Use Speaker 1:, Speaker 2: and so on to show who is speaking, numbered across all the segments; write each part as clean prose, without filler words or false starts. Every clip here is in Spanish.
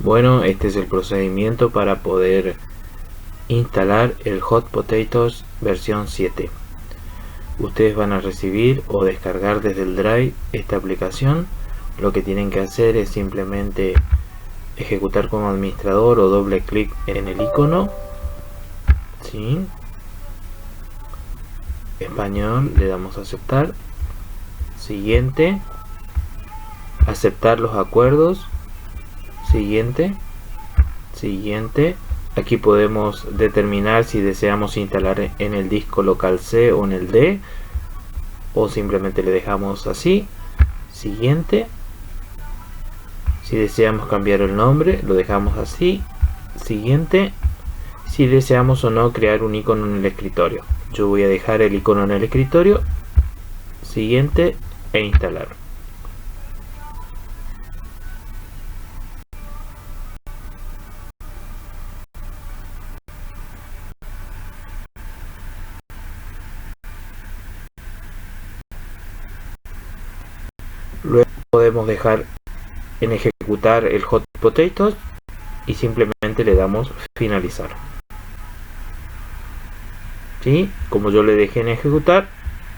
Speaker 1: Bueno, este es el procedimiento para poder instalar el Hot Potatoes versión 7. Ustedes van a recibir o descargar desde el Drive esta aplicación. Lo que tienen que hacer es simplemente ejecutar como administrador o doble clic en el icono. ¿Sí? Español, le damos a aceptar. Siguiente. Aceptar los acuerdos. Siguiente. Siguiente. Aquí podemos determinar si deseamos instalar en el disco local C o en el D, o simplemente le dejamos así. Siguiente. Si deseamos cambiar el nombre, lo dejamos así. Siguiente. Si deseamos o no crear un icono en el escritorio, yo voy a dejar el icono en el escritorio. Siguiente e instalar. Luego podemos dejar en ejecutar el Hot Potatoes y simplemente le damos finalizar. ¿Sí? Como yo le dejé en ejecutar,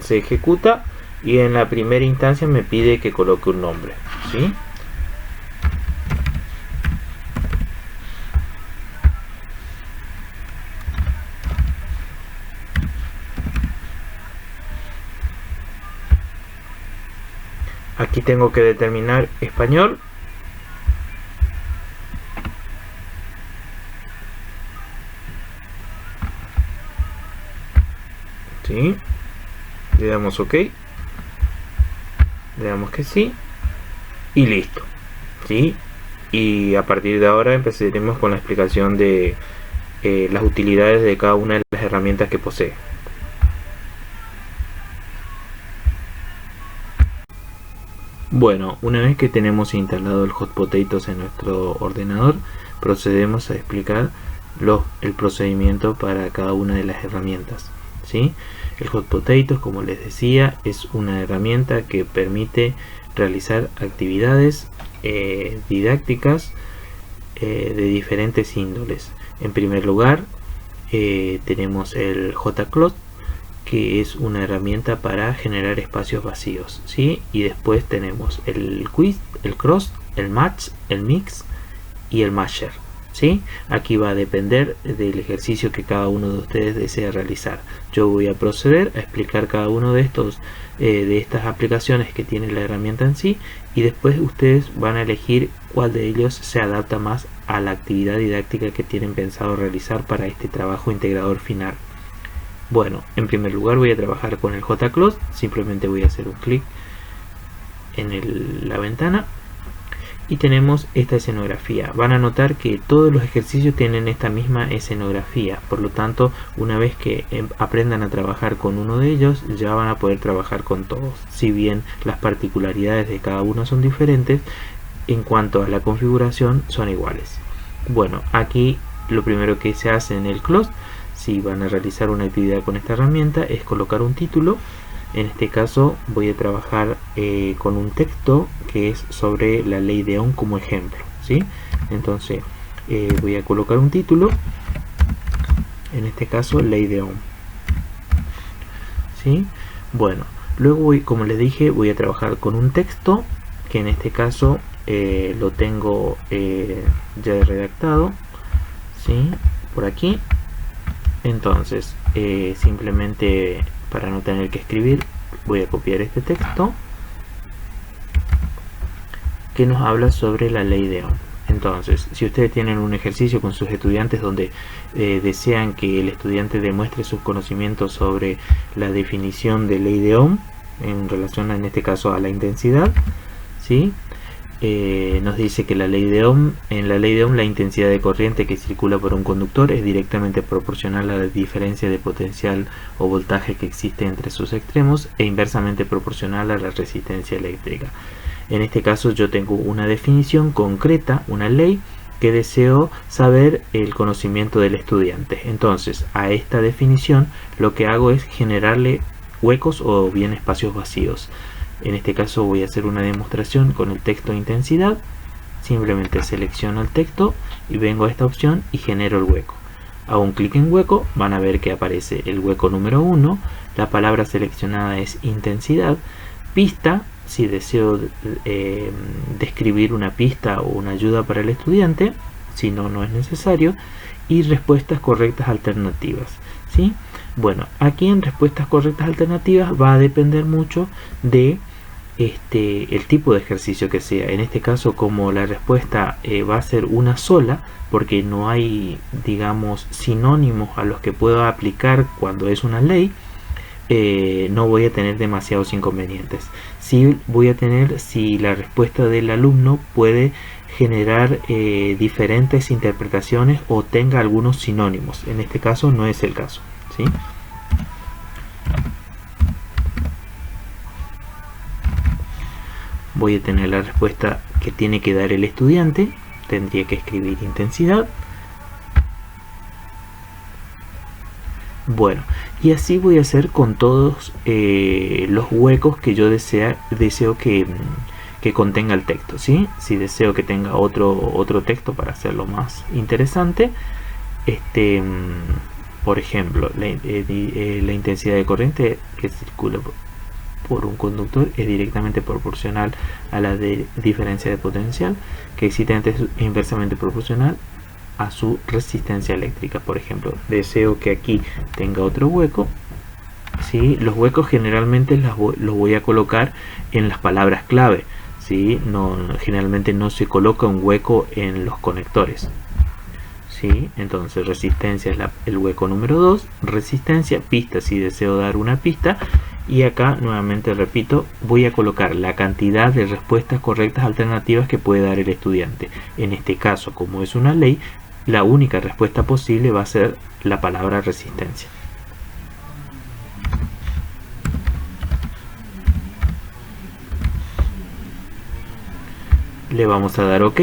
Speaker 1: se ejecuta y en la primera instancia me pide que coloque un nombre. ¿Sí? Aquí tengo que determinar español. ¿Sí? Le damos OK. Le damos que sí. Y listo. ¿Sí? Y a partir de ahora empezaremos con la explicación de las utilidades de cada una de las herramientas que posee. Bueno, una vez que tenemos instalado el Hot Potatoes en nuestro ordenador, procedemos a explicar el procedimiento para cada una de las herramientas. ¿Sí? El Hot Potatoes, como les decía, es una herramienta que permite realizar actividades didácticas de diferentes índoles. En primer lugar, tenemos el JCloud, que es una herramienta para generar espacios vacíos, ¿sí? Y después tenemos el quiz, el cross, el match, el mix y el masher, ¿sí? Aquí va a depender del ejercicio que cada uno de ustedes desea realizar. Yo voy a proceder a explicar cada uno de estas aplicaciones que tiene la herramienta en sí, y después ustedes van a elegir cuál de ellos se adapta más a la actividad didáctica que tienen pensado realizar para este trabajo integrador final. Bueno, en primer lugar voy a trabajar con el JCloud. Simplemente voy a hacer un clic en la ventana y tenemos esta escenografía. Van a notar que todos los ejercicios tienen esta misma escenografía, por lo tanto, una vez que aprendan a trabajar con uno de ellos, ya van a poder trabajar con todos. Si bien las particularidades de cada uno son diferentes, en cuanto a la configuración son iguales. Bueno, aquí lo primero que se hace en el close, si van a realizar una actividad con esta herramienta, es colocar un título. En este caso voy a trabajar con un texto que es sobre la ley de Ohm como ejemplo, ¿sí? Entonces voy a colocar un título, en este caso ley de Ohm, ¿sí? Bueno, luego como les dije, voy a trabajar con un texto que en este caso lo tengo ya redactado, ¿sí? Por aquí. Entonces simplemente, para no tener que escribir, voy a copiar este texto que nos habla sobre la ley de Ohm. Entonces, si ustedes tienen un ejercicio con sus estudiantes donde desean que el estudiante demuestre sus conocimientos sobre la definición de ley de Ohm en relación, en este caso, a la intensidad, ¿sí? Nos dice que en la ley de Ohm la intensidad de corriente que circula por un conductor es directamente proporcional a la diferencia de potencial o voltaje que existe entre sus extremos e inversamente proporcional a la resistencia eléctrica. En este caso yo tengo una definición concreta, una ley, que deseo saber el conocimiento del estudiante. Entonces, a esta definición lo que hago es generarle huecos o bien espacios vacíos. En este caso voy a hacer una demostración con el texto de intensidad, simplemente selecciono el texto y vengo a esta opción y genero el hueco. Hago un clic en hueco, van a ver que aparece el hueco número 1, la palabra seleccionada es intensidad, pista, si deseo describir una pista o una ayuda para el estudiante, si no, no es necesario, y respuestas correctas alternativas, ¿sí? Bueno, aquí en respuestas correctas alternativas va a depender mucho de el tipo de ejercicio que sea. En este caso, como la respuesta va a ser una sola, porque no hay, digamos, sinónimos a los que pueda aplicar cuando es una ley, no voy a tener demasiados inconvenientes. Sí voy a tener si la respuesta del alumno puede generar diferentes interpretaciones o tenga algunos sinónimos. En este caso no es el caso, ¿sí? Voy a tener la respuesta que tiene que dar el estudiante. Tendría que escribir intensidad. Bueno, y así voy a hacer con todos los huecos que yo deseo que contenga el texto, ¿sí? Si deseo que tenga otro texto para hacerlo más interesante, por ejemplo, la intensidad de corriente que circula por un conductor es directamente proporcional a la diferencia de potencial que excitante es inversamente proporcional a su resistencia eléctrica. Por ejemplo, deseo que aquí tenga otro hueco, ¿sí? Los huecos generalmente los voy a colocar en las palabras clave, ¿sí? Generalmente no se coloca un hueco en los conectores, ¿sí? Entonces resistencia es el hueco número 2, resistencia, pista si deseo dar una pista, y acá nuevamente repito, voy a colocar la cantidad de respuestas correctas alternativas que puede dar el estudiante. En este caso, como es una ley, la única respuesta posible va a ser la palabra resistencia. Le vamos a dar OK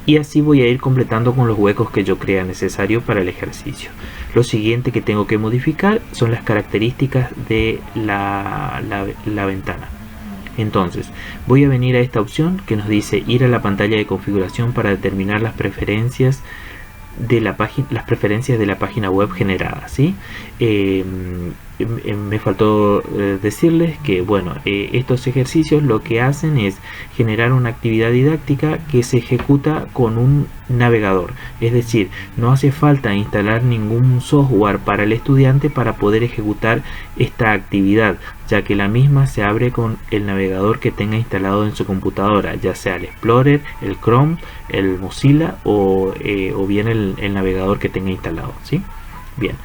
Speaker 1: y así voy a ir completando con los huecos que yo crea necesario para el ejercicio. Lo siguiente que tengo que modificar son las características de la ventana. Entonces voy a venir a esta opción que nos dice ir a la pantalla de configuración para determinar las preferencias de la página web generada, ¿sí? Me faltó decirles que bueno, estos ejercicios lo que hacen es generar una actividad didáctica que se ejecuta con un navegador, es decir, no hace falta instalar ningún software para el estudiante para poder ejecutar esta actividad, ya que la misma se abre con el navegador que tenga instalado en su computadora, ya sea el Explorer, el Chrome, el Mozilla o bien el navegador que tenga instalado, ¿sí? Bien,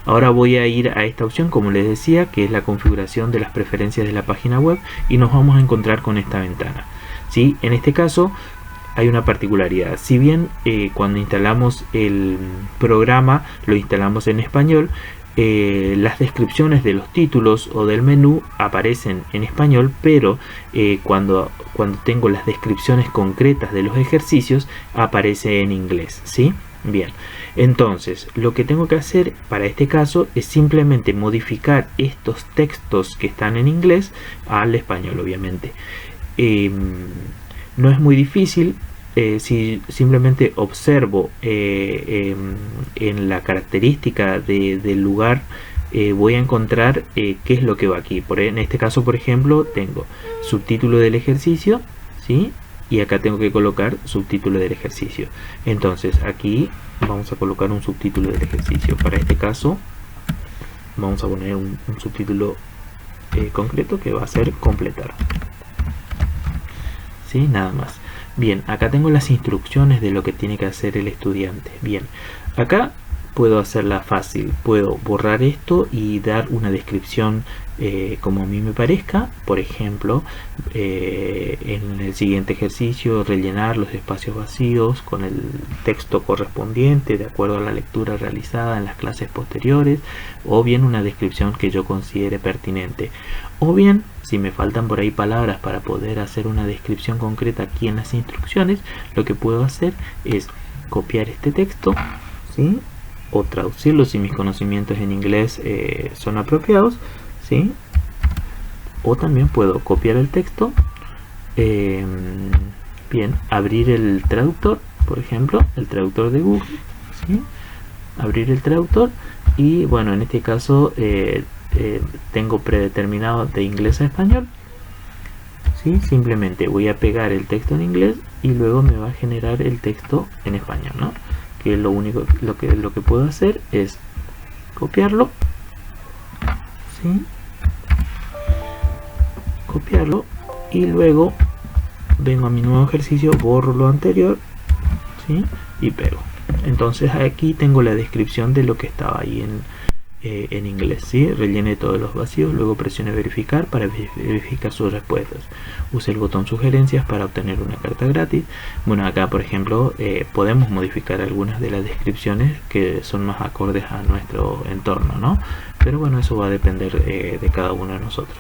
Speaker 1: ahora voy a ir a esta opción, como les decía, que es la configuración de las preferencias de la página web, y nos vamos a encontrar con esta ventana, ¿sí? En este caso hay una particularidad. Si bien cuando instalamos el programa lo instalamos en español, las descripciones de los títulos o del menú aparecen en español, pero cuando tengo las descripciones concretas de los ejercicios aparece en inglés, ¿sí? Bien, entonces lo que tengo que hacer para este caso es simplemente modificar estos textos que están en inglés al español, obviamente. No es muy difícil. Si simplemente observo en la característica del lugar, voy a encontrar qué es lo que va aquí. En este caso, por ejemplo, tengo subtítulo del ejercicio, ¿sí? Y acá tengo que colocar subtítulo del ejercicio. Entonces aquí vamos a colocar un subtítulo del ejercicio. Para este caso vamos a poner un subtítulo concreto que va a ser completar, ¿sí? Nada más. Bien, acá tengo las instrucciones de lo que tiene que hacer el estudiante. Bien, acá puedo hacerla fácil, puedo borrar esto y dar una descripción como a mí me parezca. Por ejemplo, en el siguiente ejercicio, rellenar los espacios vacíos con el texto correspondiente de acuerdo a la lectura realizada en las clases posteriores, o bien una descripción que yo considere pertinente. O bien, si me faltan por ahí palabras para poder hacer una descripción concreta aquí en las instrucciones, lo que puedo hacer es copiar este texto, ¿sí? O traducirlo si mis conocimientos en inglés son apropiados, ¿sí? O también puedo copiar el texto, Bien, abrir el traductor, por ejemplo, el traductor de Google, ¿sí? Abrir el traductor y bueno, en este caso tengo predeterminado de inglés a español, ¿sí? Simplemente voy a pegar el texto en inglés y luego me va a generar el texto en español, ¿no? Que lo único lo que puedo hacer es copiarlo, ¿sí? Copiarlo y luego vengo a mi nuevo ejercicio, borro lo anterior, ¿sí? Y pego. Entonces aquí tengo la descripción de lo que estaba ahí en inglés, ¿sí? Rellene todos los vacíos, luego presione verificar para verificar sus respuestas. Use el botón sugerencias para obtener una carta gratis. Bueno, acá por ejemplo podemos modificar algunas de las descripciones que son más acordes a nuestro entorno, ¿no? Pero bueno, eso va a depender de cada uno de nosotros.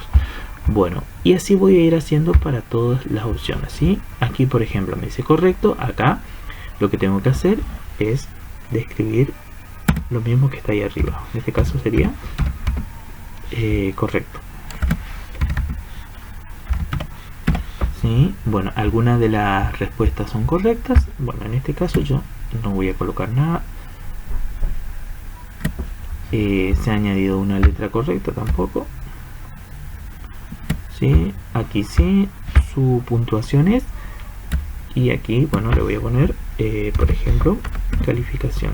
Speaker 1: Bueno, y así voy a ir haciendo para todas las opciones, ¿sí? Aquí por ejemplo me dice correcto. Acá lo que tengo que hacer es describir lo mismo que está ahí arriba. En este caso sería correcto, ¿sí? Bueno, algunas de las respuestas son correctas. Bueno, en este caso yo no voy a colocar nada. Se ha añadido una letra correcta tampoco, ¿sí? Aquí sí, su puntuación es, y aquí bueno le voy a poner por ejemplo calificación.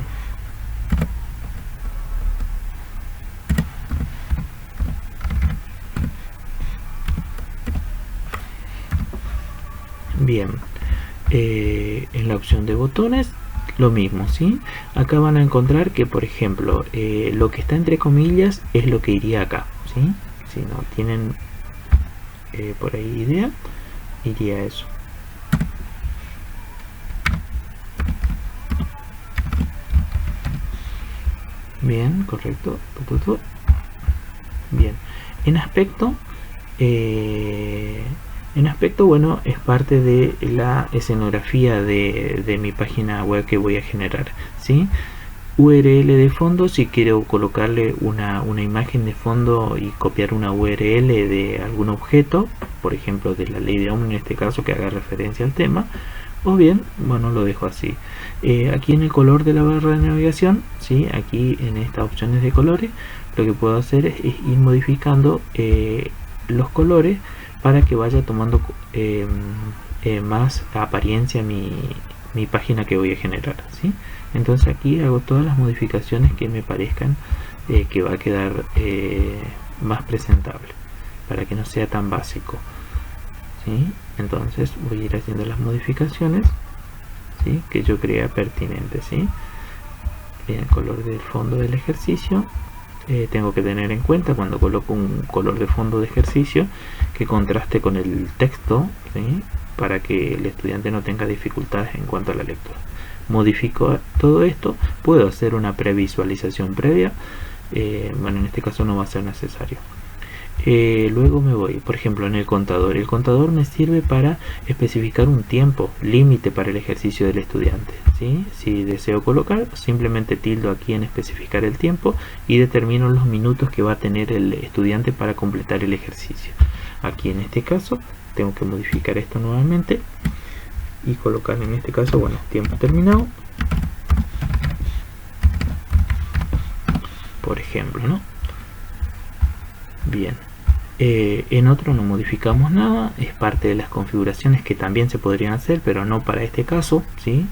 Speaker 1: Bien, en la opción de botones lo mismo, ¿sí? Acá van a encontrar que por ejemplo lo que está entre comillas es lo que iría acá, ¿sí? Si no tienen por ahí idea, iría eso. Bien, correcto. Bien, en aspecto bueno, es parte de la escenografía de mi página web que voy a generar, ¿sí? URL de fondo, si quiero colocarle una imagen de fondo y copiar una URL de algún objeto, por ejemplo de la ley de Ohm en este caso, que haga referencia al tema, o bien, bueno, lo dejo así. Aquí en el color de la barra de navegación, ¿sí? Aquí en estas opciones de colores, lo que puedo hacer es ir modificando los colores para que vaya tomando más apariencia mi página que voy a generar, ¿sí? Entonces aquí hago todas las modificaciones que me parezcan que va a quedar más presentable, para que no sea tan básico, ¿sí? Entonces voy a ir haciendo las modificaciones, ¿sí? Que yo crea pertinentes, ¿sí? El color del fondo del ejercicio, tengo que tener en cuenta cuando coloco un color de fondo de ejercicio que contraste con el texto, ¿sí? Para que el estudiante no tenga dificultades en cuanto a la lectura. Modifico todo esto, puedo hacer una previsualización previa, bueno, en este caso no va a ser necesario. Luego me voy, por ejemplo, en el contador. El contador me sirve para especificar un tiempo límite para el ejercicio del estudiante, ¿sí? Si deseo colocar, simplemente tildo aquí en especificar el tiempo y determino los minutos que va a tener el estudiante para completar el ejercicio. Aquí en este caso tengo que modificar esto nuevamente y colocar en este caso, bueno, tiempo terminado, por ejemplo, ¿no? Bien, en otro no modificamos nada, es parte de las configuraciones que también se podrían hacer, pero no para este caso, ¿sí?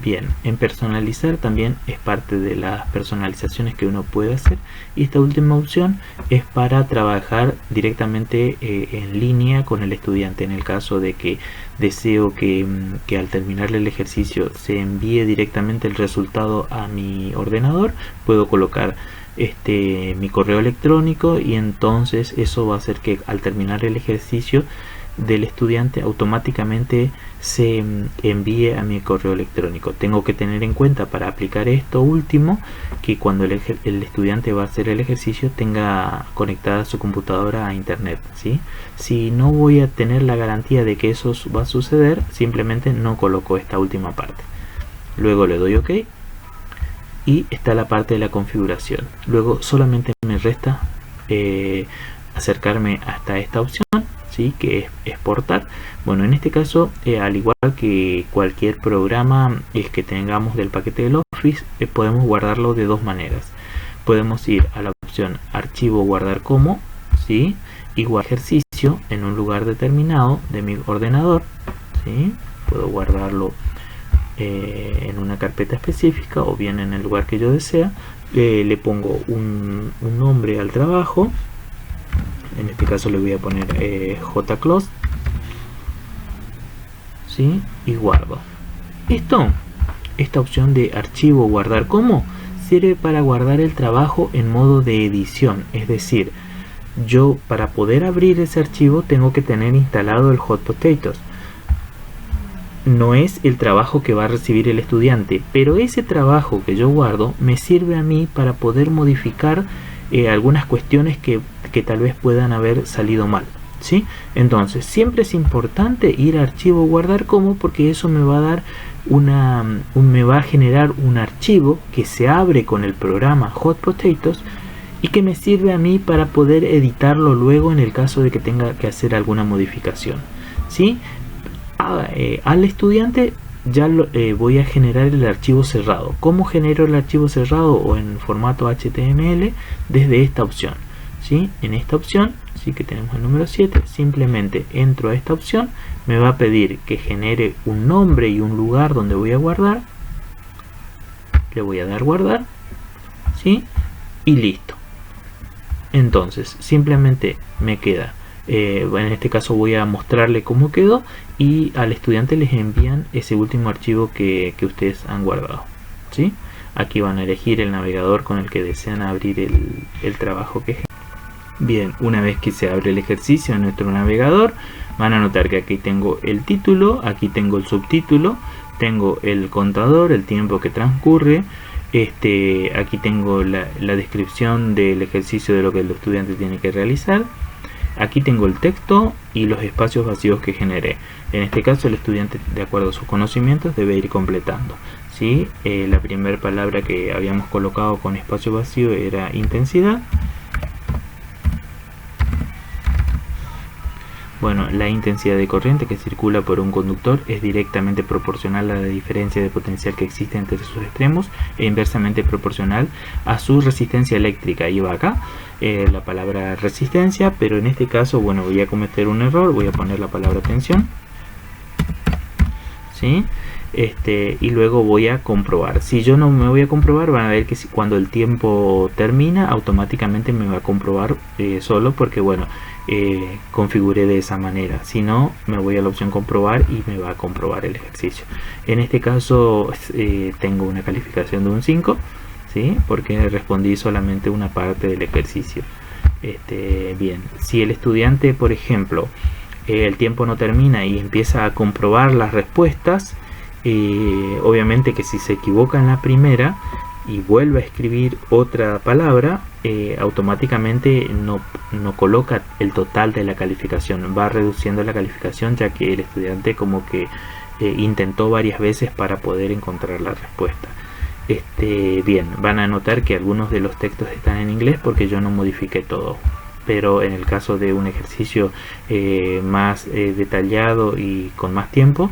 Speaker 1: Bien, en personalizar también es parte de las personalizaciones que uno puede hacer, y esta última opción es para trabajar directamente en línea con el estudiante. En el caso de que deseo que al terminar el ejercicio se envíe directamente el resultado a mi ordenador, puedo colocar mi correo electrónico, y entonces eso va a hacer que al terminar el ejercicio del estudiante automáticamente se envíe a mi correo electrónico. Tengo que tener en cuenta para aplicar esto último que cuando el estudiante va a hacer el ejercicio tenga conectada su computadora a internet, ¿sí? Si no voy a tener la garantía de que eso va a suceder, simplemente no coloco esta última parte. Luego le doy OK y está la parte de la configuración. Luego solamente me resta acercarme hasta esta opción, ¿sí? Que es exportar. Bueno, en este caso, al igual que cualquier programa que tengamos del paquete del Office, podemos guardarlo de dos maneras. Podemos ir a la opción archivo guardar como, ¿sí? Y guardar ejercicio en un lugar determinado de mi ordenador, ¿sí? Puedo guardarlo en una carpeta específica o bien en el lugar que yo desea. Le pongo un nombre al trabajo. En este caso le voy a poner jclose, ¿sí? Y guardo. Esta opción de archivo guardar como sirve para guardar el trabajo en modo de edición, es decir, yo para poder abrir ese archivo tengo que tener instalado el Hot Potatoes. No es el trabajo que va a recibir el estudiante, pero ese trabajo que yo guardo me sirve a mí para poder modificar algunas cuestiones que tal vez puedan haber salido mal, ¿sí? Entonces siempre es importante ir a archivo guardar como, porque eso me va a dar me va a generar un archivo que se abre con el programa Hot Potatoes y que me sirve a mí para poder editarlo luego en el caso de que tenga que hacer alguna modificación, ¿sí? Al estudiante ya voy a generar el archivo cerrado. ¿Cómo genero el archivo cerrado o en formato HTML? Desde esta opción, ¿sí? En esta opción, sí, que tenemos el número 7, simplemente entro a esta opción, me va a pedir que genere un nombre y un lugar donde voy a guardar. Le voy a dar guardar, ¿sí? Y listo. Entonces simplemente me queda, en este caso voy a mostrarle cómo quedó, y al estudiante les envían ese último archivo que ustedes han guardado, ¿sí? Aquí van a elegir el navegador con el que desean abrir el trabajo que generen. Bien, una vez que se abre el ejercicio en nuestro navegador, van a notar que aquí tengo el título, aquí tengo el subtítulo, tengo el contador, el tiempo que transcurre. Aquí tengo la descripción del ejercicio de lo que el estudiante tiene que realizar. Aquí tengo el texto y los espacios vacíos que generé. En este caso el estudiante, de acuerdo a sus conocimientos, debe ir completando, ¿sí? La primera palabra que habíamos colocado con espacio vacío era intensidad. Bueno, la intensidad de corriente que circula por un conductor es directamente proporcional a la diferencia de potencial que existe entre sus extremos e inversamente proporcional a su resistencia eléctrica. Y va acá la palabra resistencia, pero en este caso, bueno, voy a cometer un error, voy a poner la palabra tensión, ¿sí? Y luego voy a comprobar. Si yo no me voy a comprobar, van a ver que cuando el tiempo termina, automáticamente me va a comprobar solo, porque bueno, configuré de esa manera. Si no, me voy a la opción comprobar y me va a comprobar el ejercicio. En este caso tengo una calificación de un 5, ¿sí? Porque respondí solamente una parte del ejercicio. Bien, si el estudiante, por ejemplo, el tiempo no termina y empieza a comprobar las respuestas, obviamente que si se equivoca en la primera y vuelve a escribir otra palabra, automáticamente no coloca el total de la calificación, va reduciendo la calificación, ya que el estudiante como que intentó varias veces para poder encontrar la respuesta. Bien, van a notar que algunos de los textos están en inglés porque yo no modifiqué todo, pero en el caso de un ejercicio más detallado y con más tiempo,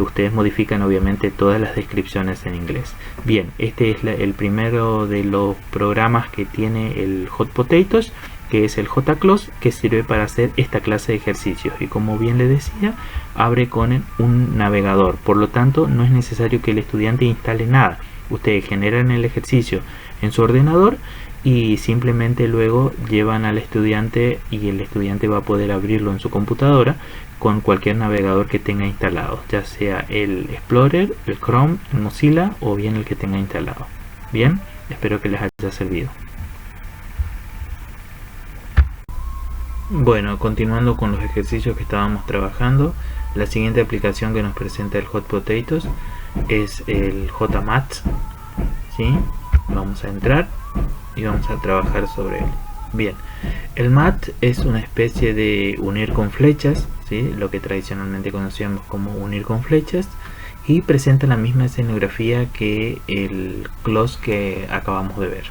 Speaker 1: ustedes modifican obviamente todas las descripciones en inglés. Bien, este es el primero de los programas que tiene el Hot Potatoes, que es el jclose, que sirve para hacer esta clase de ejercicios, y como bien les decía, abre con un navegador, por lo tanto no es necesario que el estudiante instale nada. Ustedes generan el ejercicio en su ordenador y simplemente luego llevan al estudiante, y el estudiante va a poder abrirlo en su computadora con cualquier navegador que tenga instalado, ya sea el Explorer, el Chrome, el Mozilla o bien el que tenga instalado. Bien, espero que les haya servido. Bueno, continuando con los ejercicios que estábamos trabajando, la siguiente aplicación que nos presenta el Hot Potatoes es el JMaths, ¿sí? Vamos a entrar y vamos a trabajar sobre él. Bien, el math es una especie de unir con flechas, ¿sí? Lo que tradicionalmente conocíamos como unir con flechas, y presenta la misma escenografía que el close que acabamos de ver.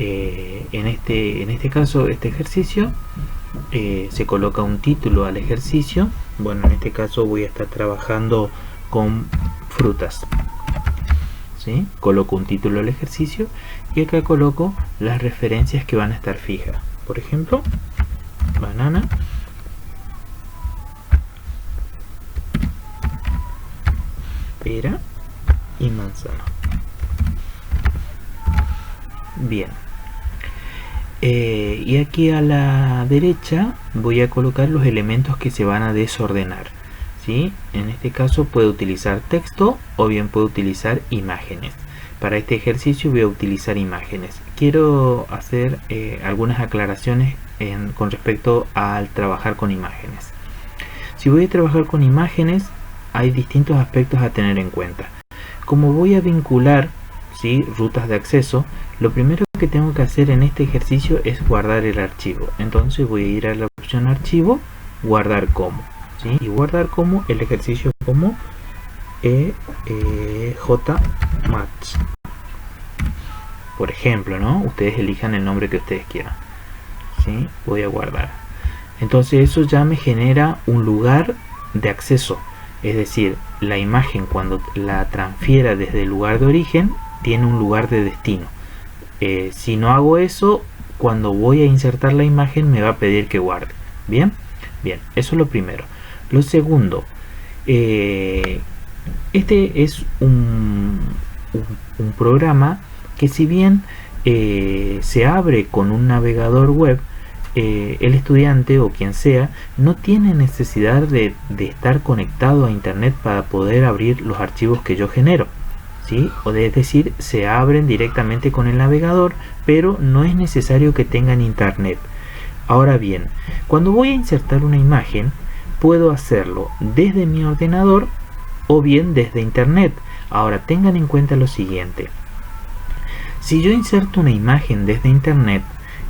Speaker 1: en este caso, este ejercicio, se coloca un título al ejercicio. Bueno, en este caso voy a estar trabajando con frutas, ¿sí? Coloco un título al ejercicio y acá coloco las referencias que van a estar fijas. Por ejemplo, banana, pera y manzana. Bien. Y aquí a la derecha voy a colocar los elementos que se van a desordenar, ¿sí? En este caso puedo utilizar texto o bien puedo utilizar imágenes. Para este ejercicio voy a utilizar imágenes. Quiero hacer algunas aclaraciones con respecto al trabajar con imágenes. Si voy a trabajar con imágenes, hay distintos aspectos a tener en cuenta. Como voy a vincular, ¿sí?, rutas de acceso, lo primero que tengo que hacer en este ejercicio es guardar el archivo. Entonces voy a ir a la opción archivo, guardar como, ¿sí? Y guardar como el ejercicio como jmatch. Por ejemplo, ¿no? Ustedes elijan el nombre que ustedes quieran, ¿sí? Voy a guardar. Entonces eso ya me genera un lugar de acceso. Es decir, la imagen cuando la transfiera desde el lugar de origen tiene un lugar de destino. Si no hago eso, cuando voy a insertar la imagen me va a pedir que guarde. Bien, eso es lo primero. Lo segundo, este es un programa que, si bien se abre con un navegador web, el estudiante o quien sea no tiene necesidad de estar conectado a internet para poder abrir los archivos que yo genero, ¿sí? Es decir, se abren directamente con el navegador, pero no es necesario que tengan internet. Ahora bien, cuando voy a insertar una imagen, puedo hacerlo desde mi ordenador o bien desde internet. Ahora tengan en cuenta lo siguiente: si yo inserto una imagen desde internet,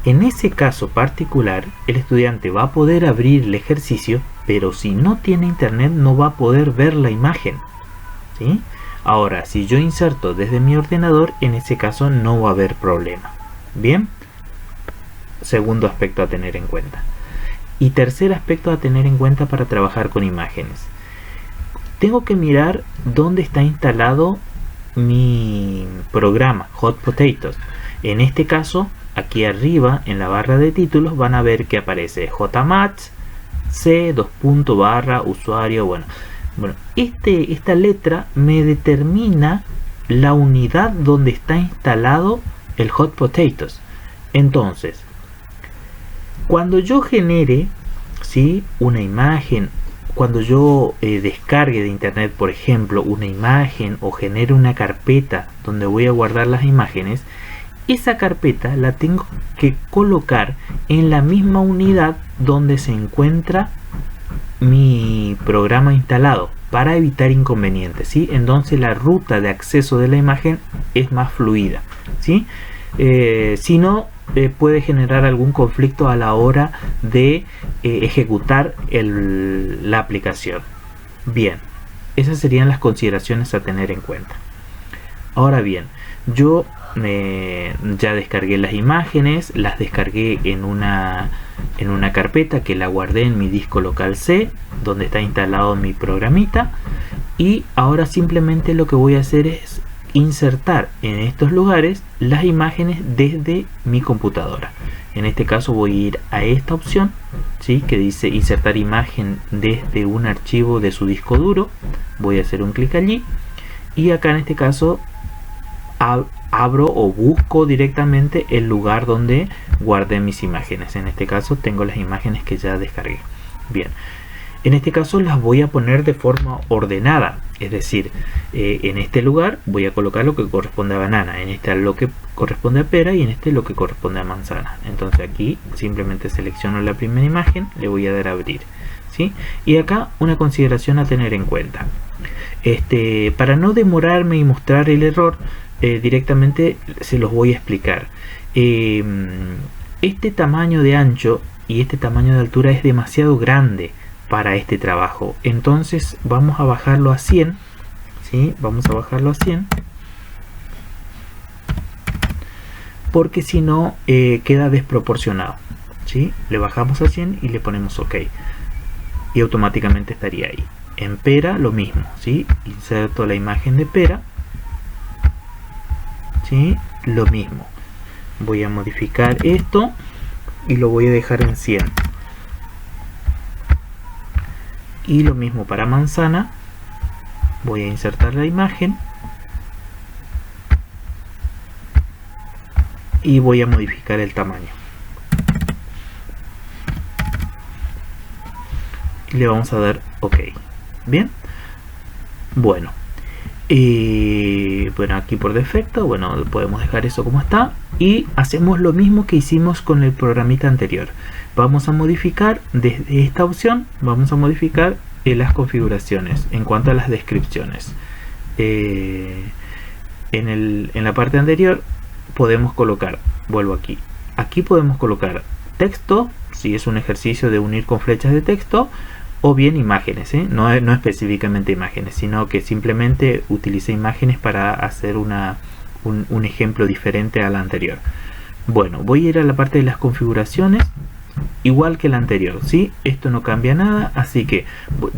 Speaker 1: en ese caso particular el estudiante va a poder abrir el ejercicio, pero si no tiene internet no va a poder ver la imagen, ¿sí? Ahora, si yo inserto desde mi ordenador, en ese caso no va a haber problema. Bien, segundo aspecto a tener en cuenta. Y tercer aspecto a tener en cuenta para trabajar con imágenes: tengo que mirar dónde está instalado mi programa Hot Potatoes. En este caso, aquí arriba en la barra de títulos van a ver que aparece jmatch c usuario. Bueno, esta letra me determina la unidad donde está instalado el Hot Potatoes. Entonces, cuando yo genere, ¿sí?, una imagen, cuando yo descargue de internet, por ejemplo, una imagen, o genere una carpeta donde voy a guardar las imágenes, esa carpeta la tengo que colocar en la misma unidad donde se encuentra mi programa instalado, para evitar inconvenientes, ¿sí? Entonces la ruta de acceso de la imagen es más fluida, ¿sí? Si no, puede generar algún conflicto a la hora de ejecutar la aplicación. Bien, esas serían las consideraciones a tener en cuenta. Ahora bien, yo ya descargué las imágenes, las descargué en una carpeta que la guardé en mi disco local C, donde está instalado mi programita, y ahora simplemente lo que voy a hacer es insertar en estos lugares las imágenes desde mi computadora. En este caso voy a ir a esta opción, ¿sí?, que dice insertar imagen desde un archivo de su disco duro. Voy a hacer un clic allí y acá en este caso abro o busco directamente el lugar donde guardé mis imágenes. En este caso tengo las imágenes que ya descargué. Bien, en este caso las voy a poner de forma ordenada, es decir, en este lugar voy a colocar lo que corresponde a banana, en este lo que corresponde a pera y en este lo que corresponde a manzana. Entonces aquí simplemente selecciono la primera imagen, le voy a dar a abrir, ¿sí? Y acá una consideración a tener en cuenta: para no demorarme y mostrar el error, directamente se los voy a explicar. Este tamaño de ancho y este tamaño de altura es demasiado grande para este trabajo, entonces vamos a bajarlo a 100, ¿sí? Vamos a bajarlo a 100. porque si no queda desproporcionado, ¿sí? Le bajamos a 100 y le ponemos OK y automáticamente estaría ahí. En pera lo mismo, ¿sí? Inserto la imagen de pera, ¿sí? Lo mismo. Voy a modificar esto y lo voy a dejar en 100. Y lo mismo para manzana. Voy a insertar la imagen y voy a modificar el tamaño. Y le vamos a dar OK. Bien. Bueno. Bueno, aquí por defecto, bueno, podemos dejar eso como está. Y hacemos lo mismo que hicimos con el programita anterior. Vamos a modificar desde esta opción, vamos a modificar las configuraciones en cuanto a las descripciones. En la parte anterior podemos colocar, vuelvo aquí podemos colocar texto, si es un ejercicio de unir con flechas de texto, o bien imágenes, no específicamente imágenes, sino que simplemente utilice imágenes para hacer un ejemplo diferente al anterior. Bueno, voy a ir a la parte de las configuraciones, igual que la anterior, ¿sí? Esto no cambia nada, así que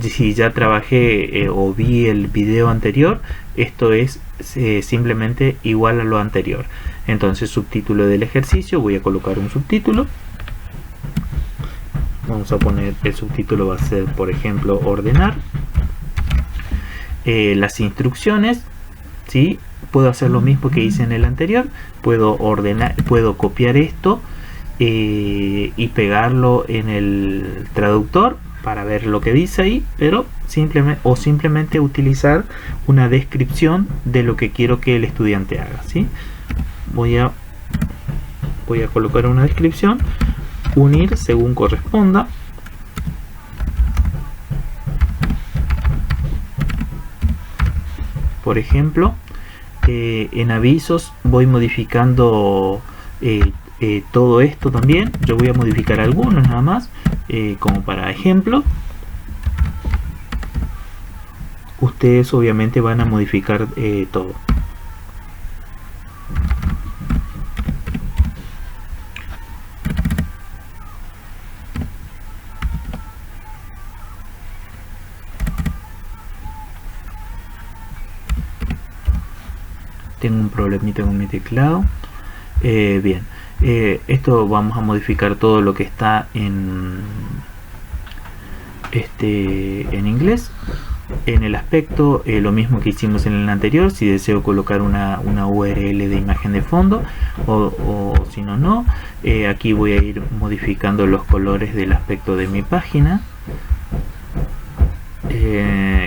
Speaker 1: si ya trabajé o vi el video anterior, esto es simplemente igual a lo anterior. Entonces, subtítulo del ejercicio, voy a colocar un subtítulo. Vamos a poner, el subtítulo va a ser, por ejemplo, ordenar. Las instrucciones, ¿sí? Puedo hacer lo mismo que hice en el anterior. Puedo ordenar, puedo copiar esto y pegarlo en el traductor para ver lo que dice ahí, pero simplemente utilizar una descripción de lo que quiero que el estudiante haga, ¿sí? Voy a colocar una descripción, unir según corresponda. Por ejemplo, en avisos voy modificando todo esto también. Yo voy a modificar algunos nada más, como para ejemplo. Ustedes obviamente van a modificar todo. Tengo un problemita con mi teclado. Bien, esto vamos a modificar todo lo que está en inglés. En el aspecto, lo mismo que hicimos en el anterior. Si deseo colocar una URL de imagen de fondo, o si no, no. Aquí voy a ir modificando los colores del aspecto de mi página.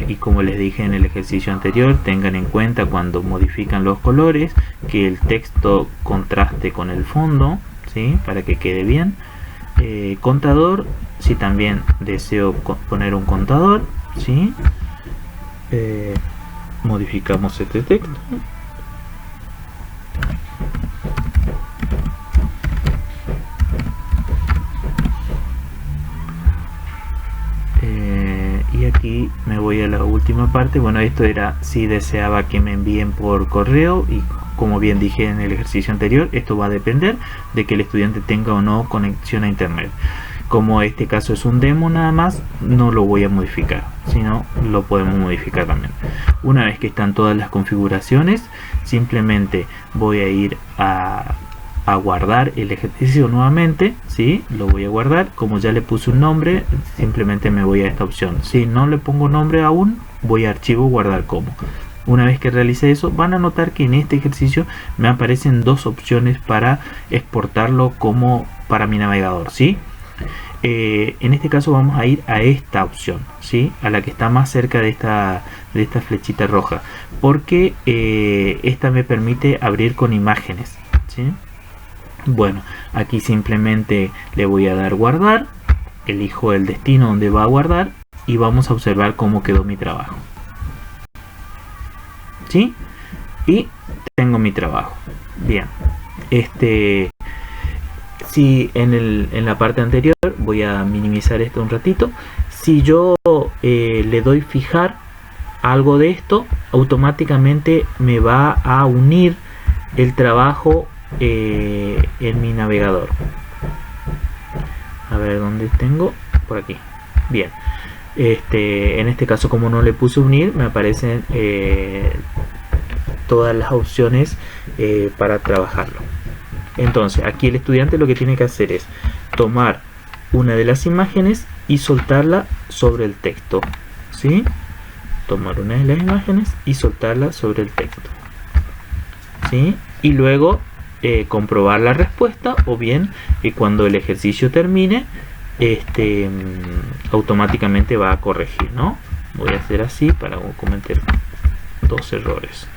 Speaker 1: Y como les dije en el ejercicio anterior, tengan en cuenta cuando modifican los colores que el texto contraste con el fondo, ¿sí? Para que quede bien. Contador, si también deseo poner un contador, ¿sí? Modificamos este texto. Y aquí me voy a la última parte. Bueno, esto era si deseaba que me envíen por correo, y como bien dije en el ejercicio anterior, esto va a depender de que el estudiante tenga o no conexión a internet. Como este caso es un demo nada más, no lo voy a modificar, sino lo podemos modificar también. Una vez que están todas las configuraciones, simplemente voy a ir a guardar el ejercicio nuevamente, ¿sí? Lo voy a guardar. Como ya le puse un nombre, simplemente me voy a esta opción. Si no le pongo nombre aún, voy a archivo, guardar como. Una vez que realice eso, van a notar que en este ejercicio me aparecen dos opciones para exportarlo como para mi navegador, ¿sí? En este caso vamos a ir a esta opción, ¿sí? A la que está más cerca de esta flechita roja, porque esta me permite abrir con imágenes, ¿sí? Bueno, aquí simplemente le voy a dar guardar, elijo el destino donde va a guardar y vamos a observar cómo quedó mi trabajo, ¿sí? Y tengo mi trabajo. Bien, si en la parte anterior, voy a minimizar esto un ratito, si yo le doy fijar algo de esto, automáticamente me va a unir el trabajo en mi navegador. A ver dónde tengo, por aquí. Bien, en este caso, como no le puse unir, me aparecen todas las opciones para trabajarlo. Entonces aquí el estudiante lo que tiene que hacer es tomar una de las imágenes y soltarla sobre el texto, ¿sí? Tomar una de las imágenes y soltarla sobre el texto, ¿sí? Y luego comprobar la respuesta, o bien cuando el ejercicio termine automáticamente va a corregir, ¿no? Voy a hacer así para cometer 2 errores,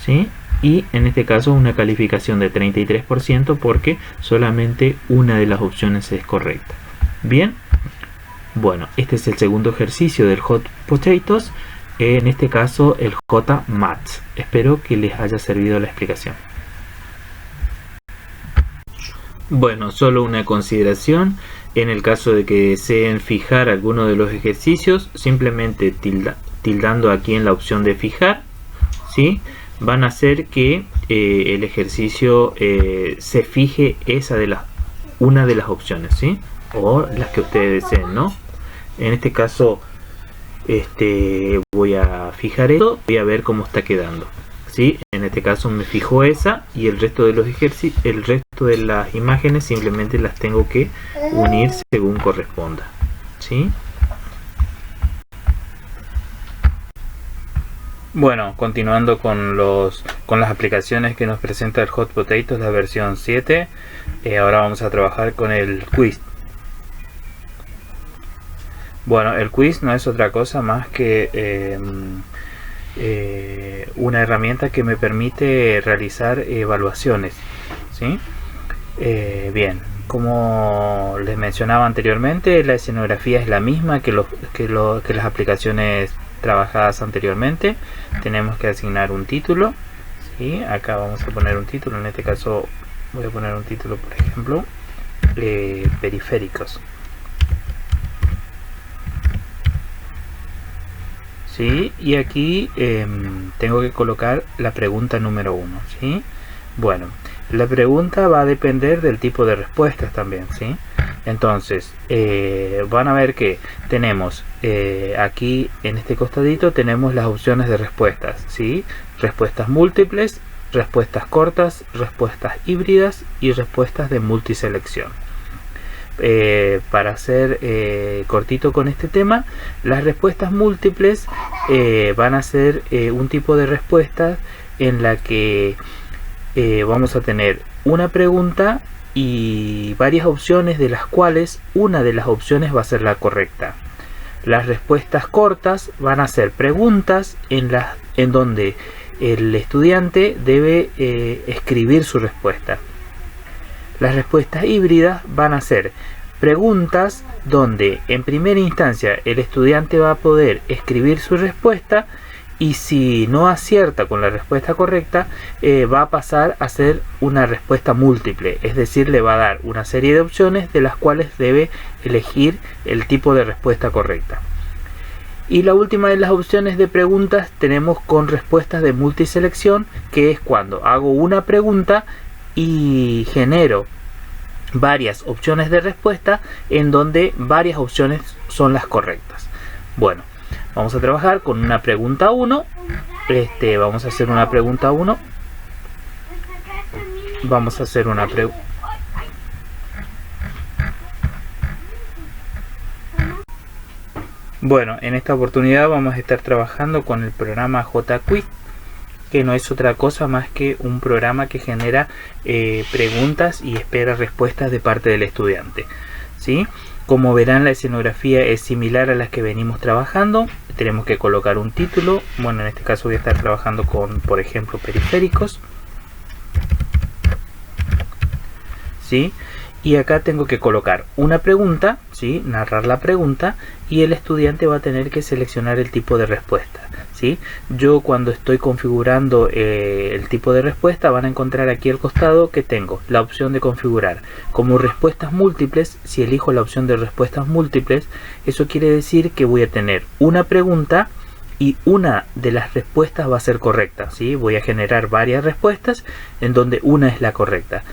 Speaker 1: ¿sí? Y en este caso una calificación de 33% porque solamente una de las opciones es correcta. Bien, bueno, este es el segundo ejercicio del Hot Potatoes, en este caso el JMaths. Espero que les haya servido la explicación. Bueno, solo una consideración: en el caso de que deseen fijar alguno de los ejercicios, simplemente tildando aquí en la opción de fijar, ¿sí?, van a hacer que el ejercicio se fije una de las opciones, ¿sí?, o las que ustedes deseen, ¿no? En este caso voy a fijar esto, voy a ver cómo está quedando, ¿sí? En este caso me fijo esa, y el resto de los ejercicios, el resto de las imágenes simplemente las tengo que unir según corresponda, ¿sí? Bueno, continuando con las aplicaciones que nos presenta el Hot Potatoes, la versión 7, ahora vamos a trabajar con el quiz. Bueno, el quiz no es otra cosa más que una herramienta que me permite realizar evaluaciones, ¿sí? Bien, como les mencionaba anteriormente, la escenografía es la misma que las aplicaciones trabajadas anteriormente. Tenemos que asignar un título, ¿sí? Acá vamos a poner un título. En este caso voy a poner un título, por ejemplo, periféricos, ¿sí? Y aquí tengo que colocar la pregunta número 1, ¿sí? Bueno, la pregunta va a depender del tipo de respuestas también, ¿sí? Entonces van a ver que tenemos aquí en este costadito tenemos las opciones de respuestas, ¿sí? Respuestas múltiples, respuestas cortas, respuestas híbridas y respuestas de multiselección. Para ser cortito con este tema, las respuestas múltiples van a ser un tipo de respuesta en la que vamos a tener una pregunta y varias opciones, de las cuales una de las opciones va a ser la correcta. Las respuestas cortas van a ser preguntas en donde el estudiante debe escribir su respuesta. Las respuestas híbridas van a ser preguntas donde en primera instancia el estudiante va a poder escribir su respuesta, y si no acierta con la respuesta correcta, va a pasar a ser una respuesta múltiple, es decir, le va a dar una serie de opciones de las cuales debe elegir el tipo de respuesta correcta. Y la última de las opciones de preguntas tenemos con respuestas de multiselección, que es cuando hago una pregunta y genero varias opciones de respuesta en donde varias opciones son las correctas. Bueno, vamos a trabajar con una pregunta 1. Vamos a hacer una pregunta 1. Vamos a hacer una pregunta. Bueno, en esta oportunidad vamos a estar trabajando con el programa JQuiz, que no es otra cosa más que un programa que genera preguntas y espera respuestas de parte del estudiante, ¿sí? Como verán, la escenografía es similar a las que venimos trabajando. Tenemos que colocar un título. Bueno, en este caso voy a estar trabajando con, por ejemplo, periféricos, ¿sí? Y acá tengo que colocar una pregunta, ¿sí? Narrar la pregunta, y el estudiante va a tener que seleccionar el tipo de respuesta, ¿sí? Yo, cuando estoy configurando el tipo de respuesta, van a encontrar aquí al costado que tengo la opción de configurar como respuestas múltiples. Si elijo la opción de respuestas múltiples, eso quiere decir que voy a tener una pregunta
Speaker 2: y una de las respuestas va a ser correcta, ¿sí? Voy a generar varias respuestas en donde una es la correcta.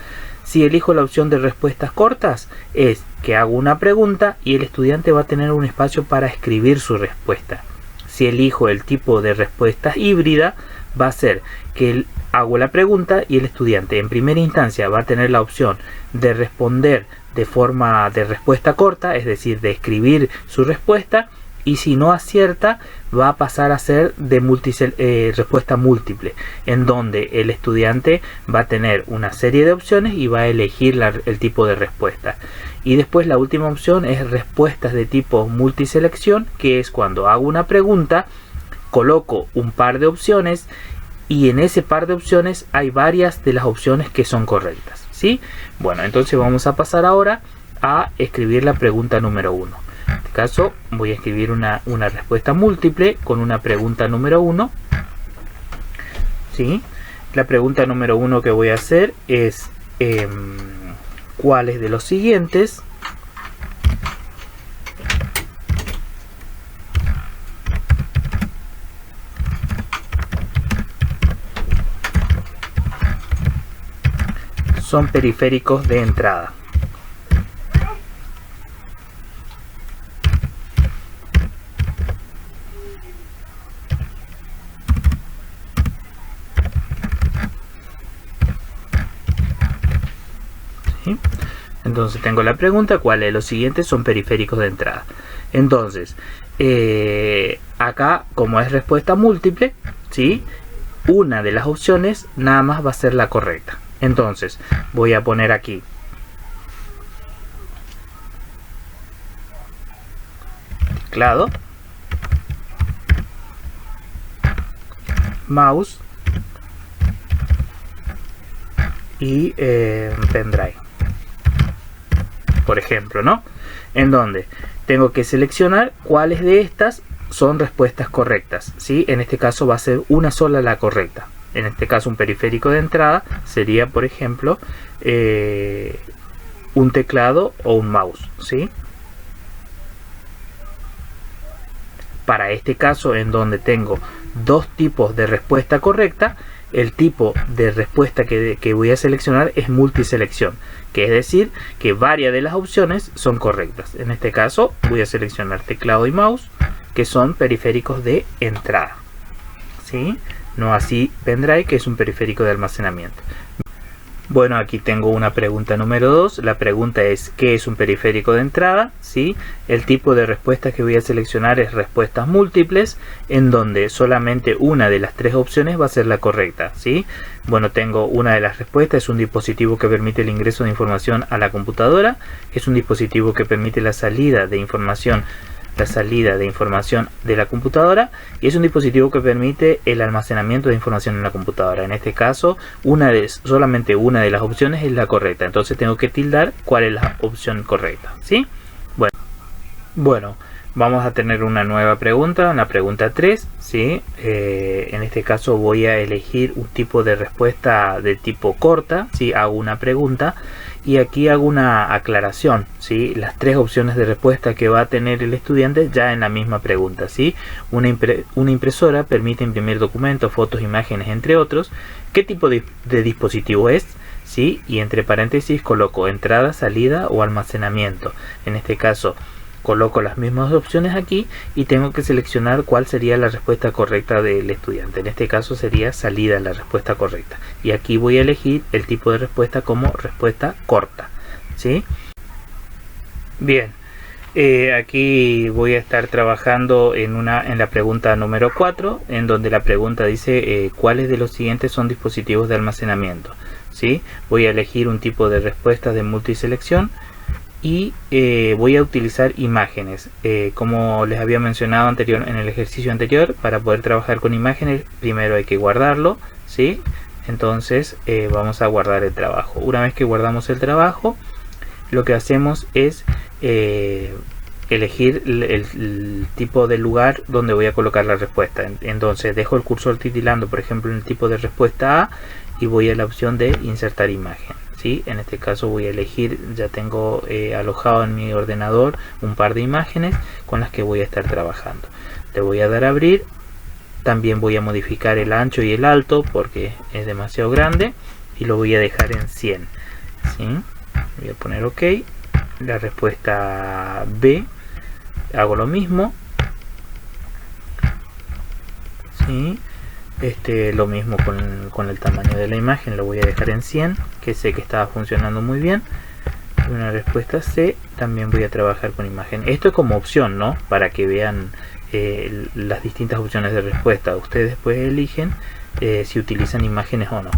Speaker 2: Si elijo la opción de respuestas cortas, es que hago una pregunta y el estudiante va a tener un espacio para escribir su respuesta. Si elijo el tipo de respuesta híbrida, va a ser que hago la pregunta y el estudiante en primera instancia va a tener la opción de responder de forma de respuesta corta, es decir, de escribir su respuesta, y si no acierta va a pasar a ser de respuesta múltiple, en donde el estudiante va a tener una serie de opciones y va a elegir el tipo de respuesta. Y después la última opción es respuestas de tipo multiselección, que es cuando hago una pregunta, coloco un par de opciones y en ese par de opciones hay varias de las opciones que son correctas, ¿sí? Bueno, entonces vamos a pasar ahora a escribir la pregunta número 1. En este caso voy a escribir una respuesta múltiple con una pregunta número 1, ¿sí? La pregunta número 1 que voy a hacer es ¿cuáles de los siguientes son periféricos de entrada? ¿Sí? Entonces tengo la pregunta, ¿cuáles de los siguientes son periféricos de entrada? Entonces, acá como es respuesta múltiple, ¿sí? Una de las opciones nada más va a ser la correcta. Entonces voy a poner aquí teclado, mouse y pendrive, por ejemplo, ¿no? En donde tengo que seleccionar cuáles de estas son respuestas correctas, ¿sí? En este caso va a ser una sola la correcta. En este caso un periférico de entrada sería, por ejemplo, un teclado o un mouse, ¿sí? Para este caso, en donde tengo dos tipos de respuesta correcta, el tipo de respuesta que voy a seleccionar es multiselección, que es decir, que varias de las opciones son correctas. En este caso voy a seleccionar teclado y mouse, que son periféricos de entrada, ¿sí? No así pendrive, que es un periférico de almacenamiento. Bueno, aquí tengo una pregunta número 2. La pregunta es ¿qué es un periférico de entrada? ¿Sí? El tipo de respuesta que voy a seleccionar es respuestas múltiples, en donde solamente una de las tres opciones va a ser la correcta, ¿sí? Bueno, tengo una de las respuestas, es un dispositivo que permite el ingreso de información a la computadora, es un dispositivo que permite la salida de información de la computadora, y es un dispositivo que permite el almacenamiento de información en la computadora. En este caso, solamente una de las opciones es la correcta, entonces tengo que tildar cuál es la opción correcta, ¿sí? Bueno, vamos a tener una nueva pregunta, la pregunta 3, ¿sí? En este caso voy a elegir un tipo de respuesta de tipo corta, ¿sí? Hago una pregunta y aquí hago una aclaración, ¿sí? Las tres opciones de respuesta que va a tener el estudiante ya en la misma pregunta, ¿sí? Una impresora permite imprimir documentos, fotos, imágenes, entre otros. ¿Qué tipo de dispositivo es? ¿Sí? Y entre paréntesis coloco entrada, salida o almacenamiento. En este caso coloco las mismas opciones aquí y tengo que seleccionar cuál sería la respuesta correcta del estudiante. En este caso sería salida la respuesta correcta. Y aquí voy a elegir el tipo de respuesta como respuesta corta, ¿sí? Bien, aquí voy a estar trabajando en la pregunta número 4, en donde la pregunta dice ¿cuáles de los siguientes son dispositivos de almacenamiento? ¿Sí? Voy a elegir un tipo de respuesta de multiselección y voy a utilizar imágenes. Como les había mencionado en el ejercicio anterior, para poder trabajar con imágenes primero hay que guardarlo, ¿sí? Entonces vamos a guardar el trabajo. Una vez que guardamos el trabajo, lo que hacemos es elegir el tipo de lugar donde voy a colocar la respuesta. Entonces dejo el cursor titilando, por ejemplo, en el tipo de respuesta A, y voy a la opción de insertar imagen, ¿sí? En este caso voy a elegir, ya tengo alojado en mi ordenador un par de imágenes con las que voy a estar trabajando. Le voy a dar a abrir También voy a modificar el ancho y el alto porque es demasiado grande y lo voy a dejar en 100, ¿sí? Voy a poner OK. La respuesta B, hago lo mismo, ¿sí? Lo mismo con el tamaño de la imagen, lo voy a dejar en 100, que sé que estaba funcionando muy bien. Y una respuesta C, también voy a trabajar con imagen. Esto es como opción, ¿no? Para que vean las distintas opciones de respuesta. Ustedes después eligen si utilizan imágenes o no.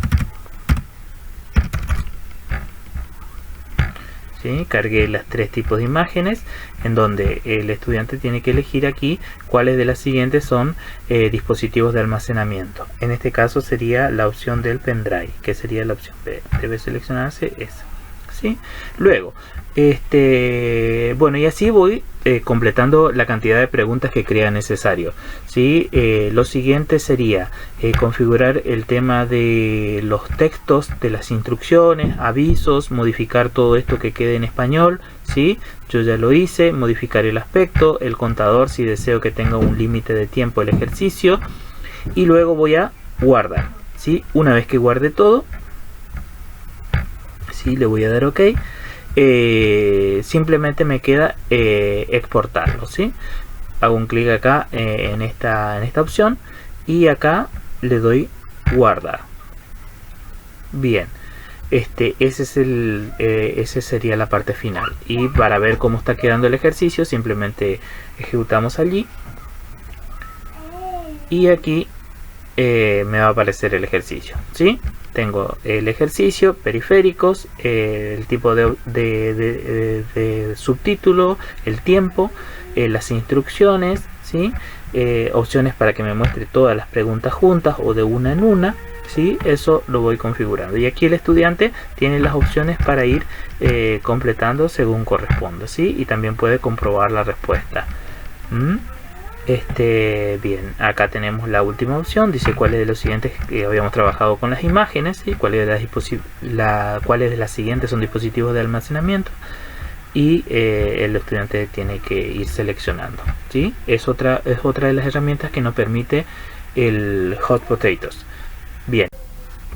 Speaker 2: ¿Sí? Cargué las 3 tipos de imágenes, en donde el estudiante tiene que elegir aquí cuáles de las siguientes son dispositivos de almacenamiento. En este caso sería la opción del pendrive, que sería la opción B. Debe seleccionarse esa, ¿sí? Luego, bueno, y así voy completando la cantidad de preguntas que crea necesario, ¿sí? Lo siguiente sería configurar el tema de los textos de las instrucciones, avisos, modificar todo esto que quede en español, ¿sí? Yo ya lo hice, modificar el aspecto, el contador si deseo que tenga un límite de tiempo el ejercicio, y luego voy a guardar, ¿sí? Una vez que guarde todo, ¿sí? Le voy a dar OK. Simplemente me queda exportarlo, ¿sí? Hago un clic acá en esta opción y acá le doy guardar. Bien, ese sería la parte final. Y para ver cómo está quedando el ejercicio, simplemente ejecutamos allí y aquí me va a aparecer el ejercicio, ¿sí? Tengo el ejercicio, periféricos, el tipo de subtítulo, el tiempo, las instrucciones, ¿sí? Opciones para que me muestre todas las preguntas juntas o de una en una, ¿sí? Eso lo voy configurando. Y aquí el estudiante tiene las opciones para ir completando según corresponda, ¿sí? Y también puede comprobar la respuesta. Bien, acá tenemos la última opción, dice cuáles de los siguientes que habíamos trabajado con las imágenes, ¿sí? cuáles de las siguientes son dispositivos de almacenamiento, y el estudiante tiene que ir seleccionando, ¿sí? Es otra de las herramientas que nos permite el Hot Potatoes. Bien,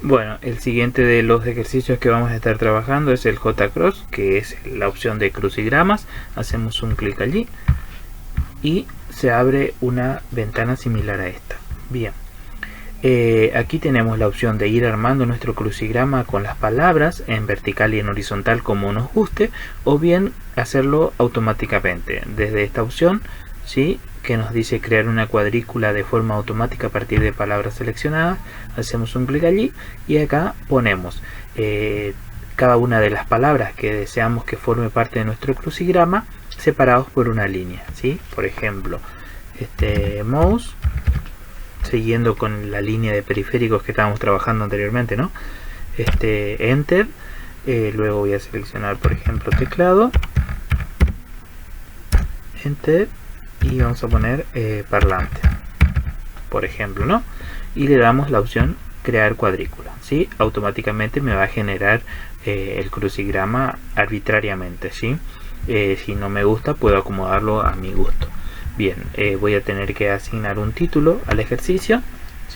Speaker 2: bueno, el siguiente de los ejercicios que vamos a estar trabajando es el J-Cross, que es la opción de crucigramas. Hacemos un clic allí y se abre una ventana similar a esta. Bien, aquí tenemos la opción de ir armando nuestro crucigrama con las palabras en vertical y en horizontal como nos guste, o bien hacerlo automáticamente desde esta opción, ¿sí? Que nos dice crear una cuadrícula de forma automática a partir de palabras seleccionadas. Hacemos un clic allí y acá ponemos cada una de las palabras que deseamos que forme parte de nuestro crucigrama, separados por una línea, ¿sí? Por ejemplo, mouse, siguiendo con la línea de periféricos que estábamos trabajando anteriormente, ¿no? Enter, luego voy a seleccionar, por ejemplo, teclado, Enter, y vamos a poner parlante, por ejemplo, ¿no? Y le damos la opción crear cuadrícula, ¿sí? Automáticamente me va a generar el crucigrama arbitrariamente, ¿sí? Si no me gusta, puedo acomodarlo a mi gusto. Bien, voy a tener que asignar un título al ejercicio,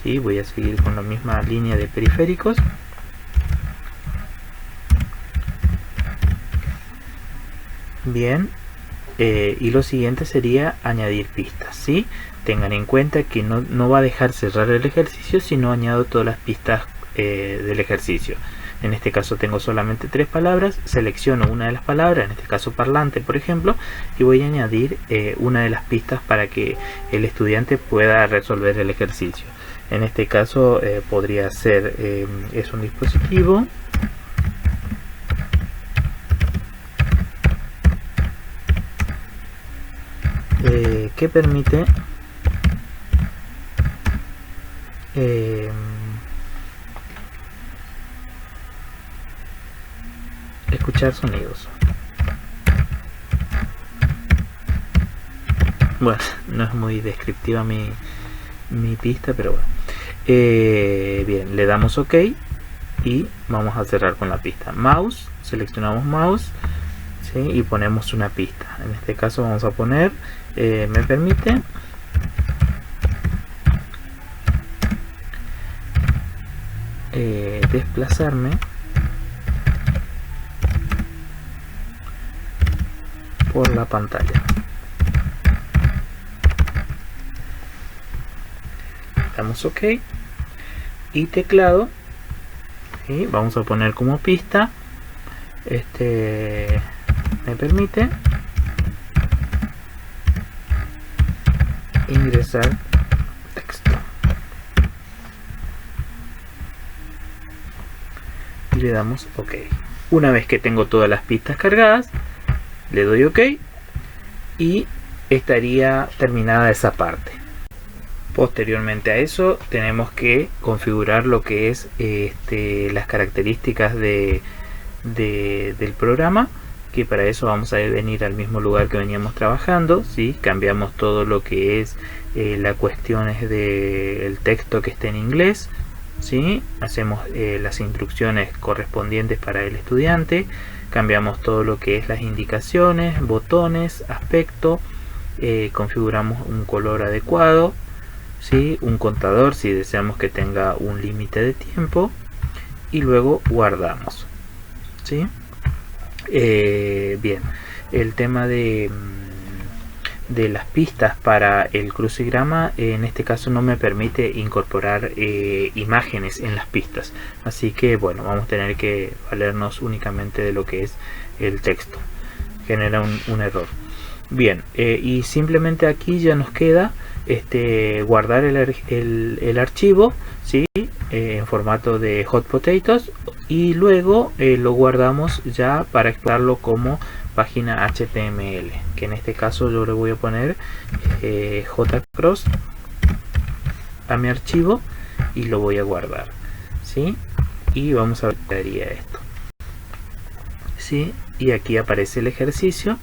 Speaker 2: ¿sí? Voy a seguir con la misma línea de periféricos. Bien, y lo siguiente sería añadir pistas, ¿sí? Tengan en cuenta que no va a dejar cerrar el ejercicio si no añado todas las pistas del ejercicio. En este caso tengo solamente 3 palabras, selecciono una de las palabras, en este caso parlante por ejemplo, y voy a añadir una de las pistas para que el estudiante pueda resolver el ejercicio. En este caso podría ser, es un dispositivo que permite escuchar sonidos. Bueno, no es muy descriptiva mi pista, pero bueno. Bien, le damos OK y vamos a cerrar con la pista. Mouse, seleccionamos mouse, ¿sí? Y ponemos una pista. En este caso vamos a poner me permite desplazarme por la pantalla. Damos OK y teclado, ¿sí? Vamos a poner como pista, me permite ingresar texto y le damos OK. Una vez que tengo todas las pistas cargadas, le doy OK y estaría terminada esa parte. Posteriormente a eso tenemos que configurar lo que es las características del programa, que para eso vamos a venir al mismo lugar que veníamos trabajando, ¿sí? Cambiamos todo lo que es las cuestiones del texto que esté en inglés, ¿sí? Hacemos las instrucciones correspondientes para el estudiante, cambiamos todo lo que es las indicaciones, botones, aspecto, configuramos un color adecuado, ¿sí? Un contador si deseamos que tenga un límite de tiempo, y luego guardamos, ¿sí? Bien, el tema de las pistas para el crucigrama, en este caso no me permite incorporar imágenes en las pistas, así que bueno, vamos a tener que valernos únicamente de lo que es el texto. Genera un error. Bien, y simplemente aquí ya nos queda guardar el archivo, ¿sí? En formato de Hot Potatoes, y luego lo guardamos ya para exportarlo como página HTML, que en este caso yo le voy a poner jcross a mi archivo y lo voy a guardar, ¿sí? Y vamos a ver qué haría esto, ¿sí? Y aquí aparece el ejercicio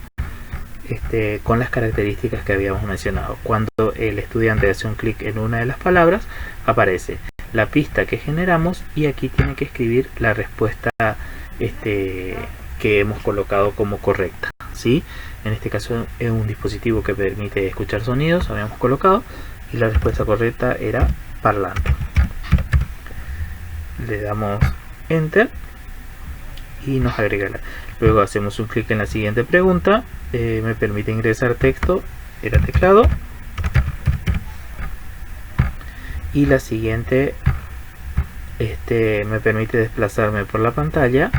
Speaker 2: con las características que habíamos mencionado. Cuando el estudiante hace un clic en una de las palabras, aparece la pista que generamos y aquí tiene que escribir la respuesta que hemos colocado como correcta, ¿sí? En este caso es un dispositivo que permite escuchar sonidos, habíamos colocado, y la respuesta correcta era parlante. Le damos Enter y nos agrega luego hacemos un clic en la siguiente pregunta, me permite ingresar texto, era teclado, y la siguiente me permite desplazarme por la pantalla,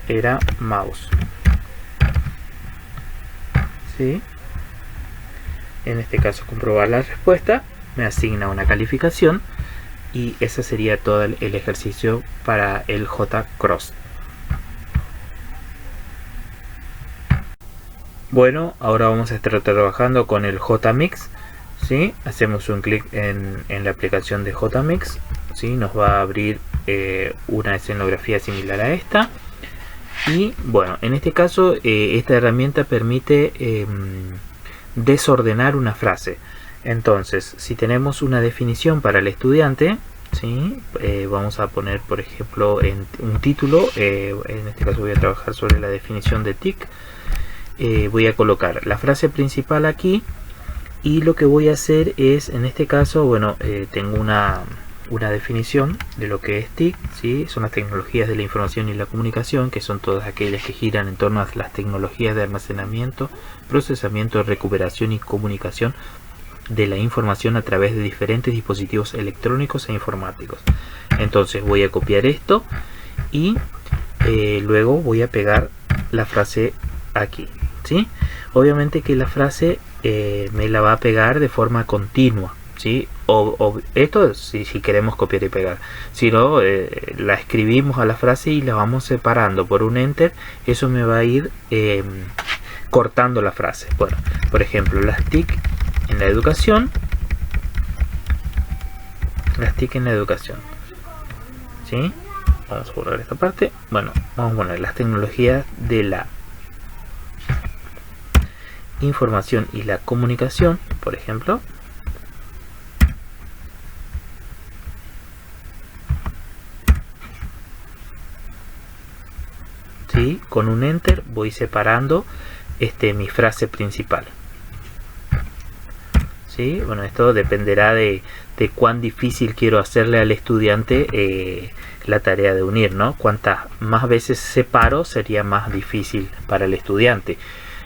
Speaker 2: era mouse, ¿sí? En este caso comprobar la respuesta, me asigna una calificación y ese sería todo el ejercicio para el jcross. Bueno, ahora vamos a estar trabajando con el JMix, ¿sí? Hacemos un clic en la aplicación de JMix, ¿sí? Nos va a abrir una escenografía similar a esta. Y bueno, en este caso esta herramienta permite desordenar una frase. Entonces, si tenemos una definición para el estudiante, ¿sí? Vamos a poner, por ejemplo, en un título, en este caso voy a trabajar sobre la definición de TIC. Voy a colocar la frase principal aquí, y lo que voy a hacer es, en este caso, bueno, tengo una definición de lo que es TIC, ¿sí? Son las tecnologías de la información y la comunicación, que son todas aquellas que giran en torno a las tecnologías de almacenamiento, procesamiento, recuperación y comunicación de la información a través de diferentes dispositivos electrónicos e informáticos. Entonces voy a copiar esto y luego voy a pegar la frase aquí, ¿sí? Obviamente que la frase me la va a pegar de forma continua, ¿sí? O esto si queremos copiar y pegar. Si no, la escribimos a la frase y la vamos separando por un enter. Eso me va a ir cortando la frase. Bueno, por ejemplo, las TIC en la educación. Las TIC en la educación, ¿sí? Vamos a borrar esta parte. Bueno, vamos a poner las tecnologías de la información y la comunicación, por ejemplo. ¿Sí? Con un enter voy separando mi frase principal, ¿sí? Bueno, esto dependerá de cuán difícil quiero hacerle al estudiante la tarea de unir, ¿no? Cuantas más veces separo sería más difícil para el estudiante.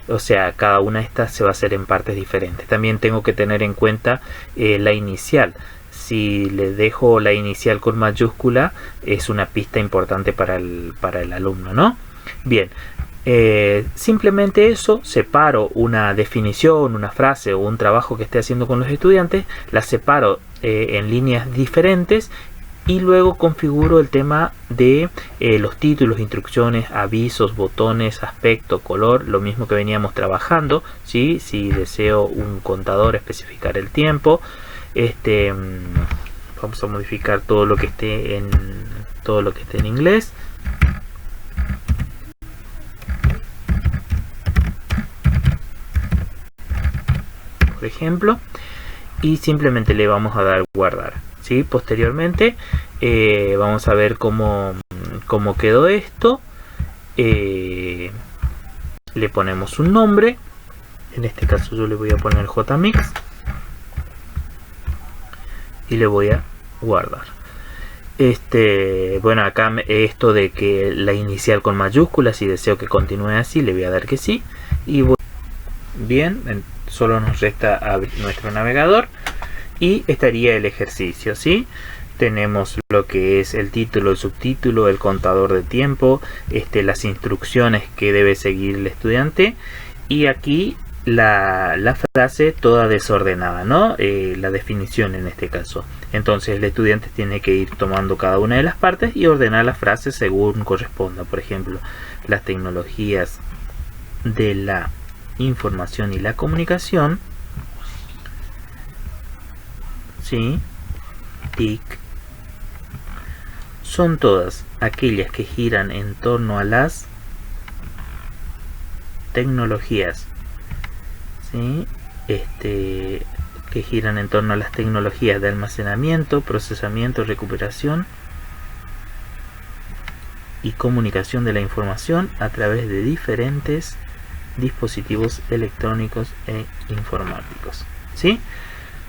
Speaker 2: O sea, cada una de estas se va a hacer en partes diferentes. También tengo que tener en cuenta la inicial. Si le dejo la inicial con mayúscula, es una pista importante para el alumno, ¿no? Bien, simplemente eso, separo una definición, una frase o un trabajo que esté haciendo con los estudiantes, la separo en líneas diferentes y luego configuro el tema de los títulos, instrucciones, avisos, botones, aspecto, color, lo mismo que veníamos trabajando, ¿sí? Si deseo un contador, especificar el tiempo. Vamos a modificar todo lo que esté en inglés. Por ejemplo, y simplemente le vamos a dar guardar, ¿sí? Posteriormente vamos a ver cómo quedó esto. Le ponemos un nombre, en este caso yo le voy a poner JMix y le voy a guardar. Bueno, acá esto de que la inicial con mayúsculas, si deseo que continúe así, le voy a dar que sí. Y bien, solo nos resta abrir nuestro navegador y estaría el ejercicio, ¿sí? Tenemos lo que es el título, el subtítulo, el contador de tiempo, las instrucciones que debe seguir el estudiante, y aquí la frase toda desordenada, ¿no? La definición en este caso. Entonces el estudiante tiene que ir tomando cada una de las partes y ordenar las frases según corresponda. Por ejemplo, las tecnologías de la información y la comunicación, ¿sí? TIC, son todas aquellas que giran en torno a las tecnologías, ¿sí? Que giran en torno a las tecnologías de almacenamiento, procesamiento, recuperación y comunicación de la información a través de diferentes dispositivos electrónicos e informáticos, ¿sí?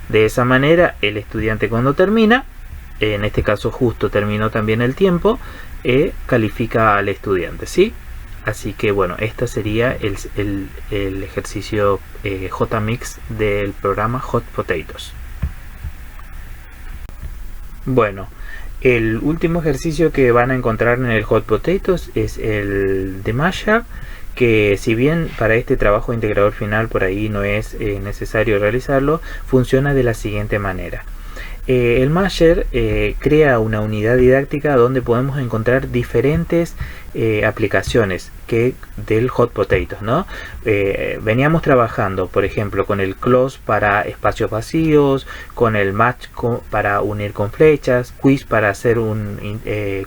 Speaker 2: De esa manera el estudiante, cuando termina, en este caso justo terminó también el tiempo, califica al estudiante, ¿sí? Así que bueno, este sería el ejercicio JMix del programa Hot Potatoes. Bueno, el último ejercicio que van a encontrar en el Hot Potatoes es el de Mashup, que si bien para este trabajo integrador final por ahí no es necesario realizarlo, funciona de la siguiente manera. El Masher crea una unidad didáctica donde podemos encontrar diferentes aplicaciones del Hot Potatoes, ¿no? Veníamos trabajando, por ejemplo, con el close para espacios vacíos, con el match para unir con flechas, quiz para hacer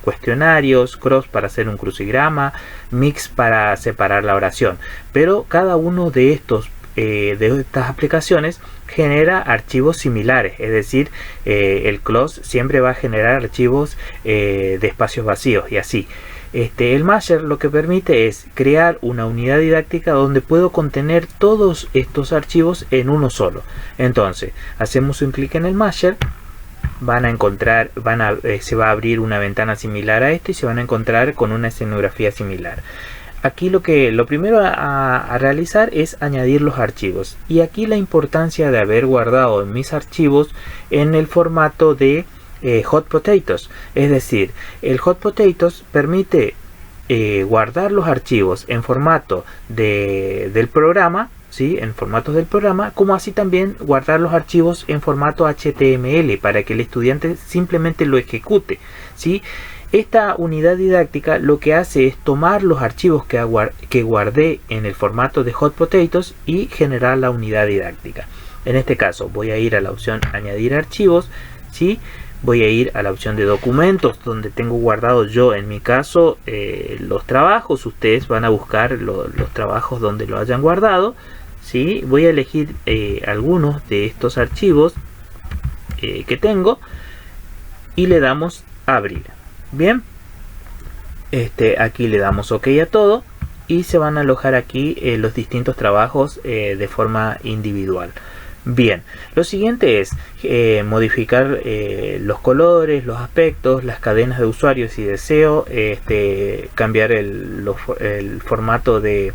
Speaker 2: cuestionarios, cross para hacer un crucigrama, mix para separar la oración. Pero cada uno de estas aplicaciones genera archivos similares, es decir, el close siempre va a generar archivos de espacios vacíos y así. El Masher lo que permite es crear una unidad didáctica donde puedo contener todos estos archivos en uno solo. Entonces, hacemos un clic en el Masher, van a encontrar, se va a abrir una ventana similar a esto y se van a encontrar con una escenografía similar. Aquí lo primero a realizar es añadir los archivos, y aquí la importancia de haber guardado en mis archivos en el formato de Hot Potatoes. Es decir, el Hot Potatoes permite guardar los archivos en formato del programa, ¿sí? En formatos del programa, como así también guardar los archivos en formato HTML para que el estudiante simplemente lo ejecute, ¿sí? Esta unidad didáctica lo que hace es tomar los archivos que guardé en el formato de Hot Potatoes y generar la unidad didáctica. En este caso voy a ir a la opción añadir archivos, ¿sí? Voy a ir a la opción de documentos, donde tengo guardado yo en mi caso los trabajos. Ustedes van a buscar los trabajos donde lo hayan guardado, ¿sí? Voy a elegir algunos de estos archivos que tengo y le damos a abrir. Bien, aquí le damos OK a todo y se van a alojar aquí los distintos trabajos de forma individual. Bien, lo siguiente es modificar los colores, los aspectos, las cadenas de usuario si deseo, cambiar el formato de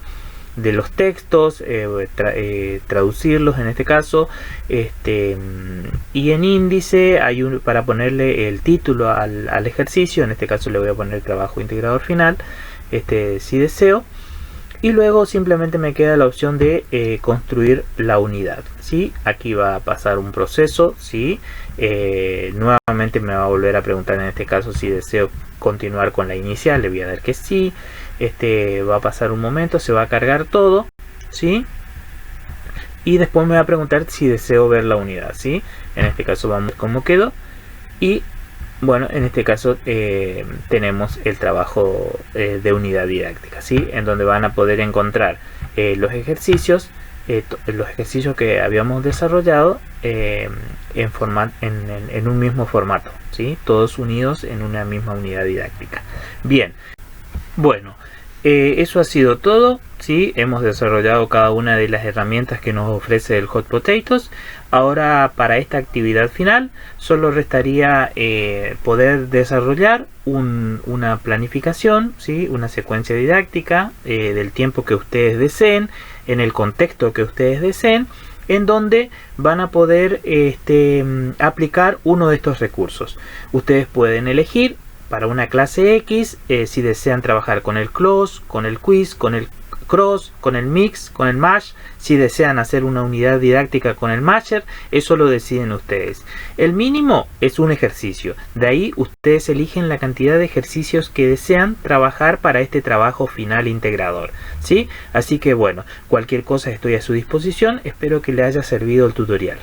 Speaker 2: los textos, traducirlos en este caso, y en índice hay para ponerle el título al ejercicio. En este caso le voy a poner trabajo integrador final, si deseo, y luego simplemente me queda la opción de construir la unidad, ¿sí? Aquí va a pasar un proceso, ¿sí? Nuevamente me va a volver a preguntar en este caso si deseo continuar con la inicial. Le voy a dar que sí. Va a pasar un momento, se va a cargar todo, ¿sí? Y después me va a preguntar si deseo ver la unidad, ¿sí? En este caso vamos a ver cómo quedó. Y bueno, en este caso tenemos el trabajo de unidad didáctica, ¿sí? En donde van a poder encontrar los ejercicios que habíamos desarrollado en un mismo formato, ¿sí? Todos unidos en una misma unidad didáctica. Bien, bueno, eso ha sido todo, ¿sí? Hemos desarrollado cada una de las herramientas que nos ofrece el Hot Potatoes. Ahora, para esta actividad final solo restaría poder desarrollar una planificación, ¿sí? Una secuencia didáctica del tiempo que ustedes deseen, en el contexto que ustedes deseen, en donde van a poder aplicar uno de estos recursos. Ustedes pueden elegir para una clase X si desean trabajar con el close, con el quiz, con el cross, con el mix, con el match. Si desean hacer una unidad didáctica con el matcher, eso lo deciden ustedes. El mínimo es un ejercicio. De ahí ustedes eligen la cantidad de ejercicios que desean trabajar para este trabajo final integrador, ¿sí? Así que bueno, cualquier cosa estoy a su disposición. Espero que le haya servido el tutorial.